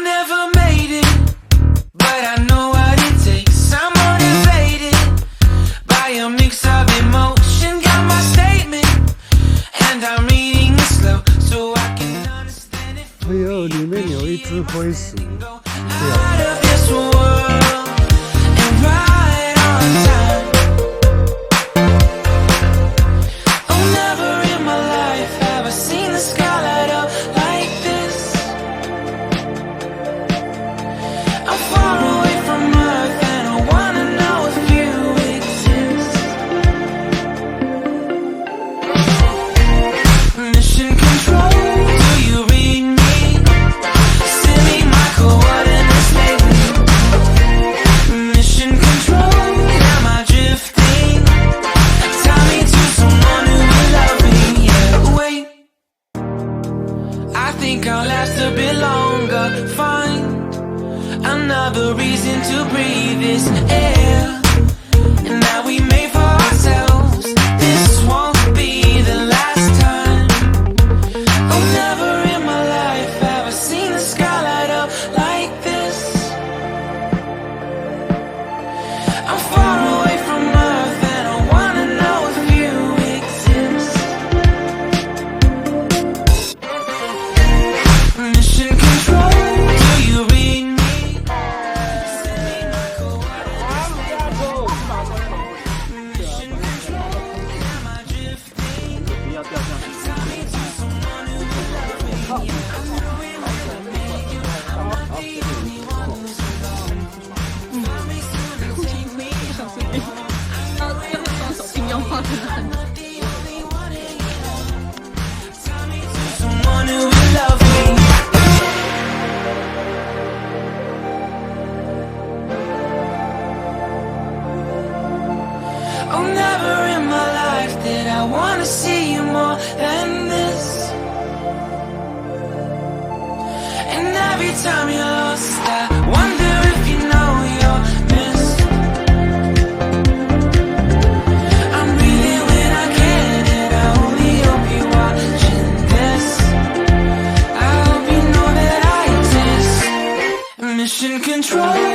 never made it, but I know what it takes. I'm motivated by a mix of emotion. Got my statement, and I'm reading it slow so I can understand it. 哎呦，里面有一只灰鼠。 Out of this world and right on time. Oh, never in my life have I seen the sky light up like this. I'm far away from Earth and I wanna know if you exist. Mission control, do you read me? Send me my coordinates lately. Mission control, am I drifting? Tie me to someone who will love me. Yeah, wait, I think I'll last a bit longer. Find another reason to breathe this air. And now we made for ourselves. This won't be the last time. Oh, never in my life have I seen the sky light up like this. I'm far away from Earth and I wanna know if you exist. Mission control, do you read me? Send me my coordinates. Mission control, am I drifting? Tie me to someone who will love me. I know it won't make you. I'm not the only one who's alone. Find me soon and take me home. I'm not the only one anymore. Tie me to someone who will love me. Oh, never in my life did I wanna see you more than this. And every time you're lost, I wonder if you know you're missed. I'm breathing when I can, and I only hope you're watching this. I hope you know that I exist. Mission control.